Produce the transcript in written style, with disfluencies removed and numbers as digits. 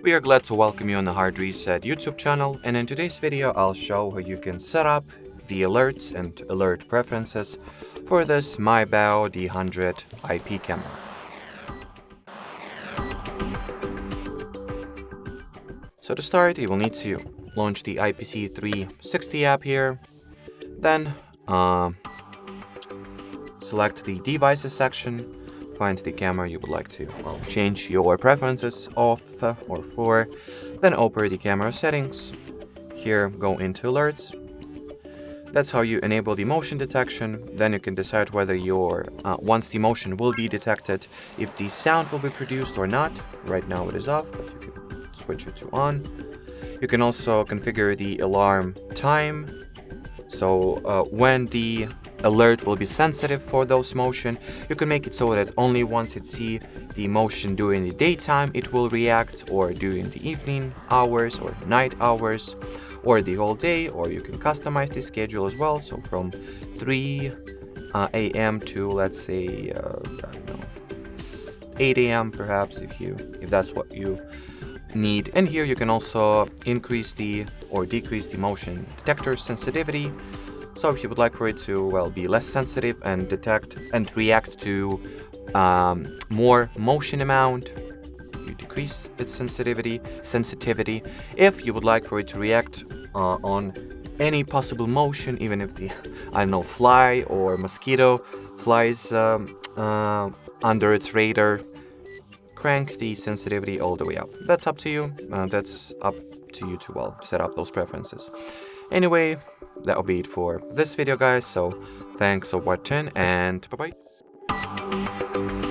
We are glad to welcome you on the Hard Reset YouTube channel, and in today's video I'll show how you can set up the alerts and alert preferences for this MIBAO D100 IP camera. So to start, you will need to launch the IPC360 app here, then select the devices section, find the camera you would like to change your preferences off or for, then open the camera settings. Here go into alerts. That's how you enable the motion detection. Then you can decide whether once the motion will be detected, if the sound will be produced or not. Right now it is off, but you can switch it to on. You can also configure the alarm time. So when the alert will be sensitive for those motion, you can make it so that only once it sees the motion during the daytime it will react, or during the evening hours or night hours, or the whole day, or you can customize the schedule as well. So from 3 a.m. to, let's say, I don't know, 8 a.m. perhaps, if that's what you need. And here you can also increase or decrease the motion detector sensitivity. So if you would like for it to be less sensitive and detect and react to more motion amount, you decrease its sensitivity. If you would like for it to react on any possible motion, even if the fly or mosquito flies under its radar, crank the sensitivity all the way up. That's up to you. That's up to you to set up those preferences. Anyway, that'll be it for this video, guys. So thanks for watching, and bye bye.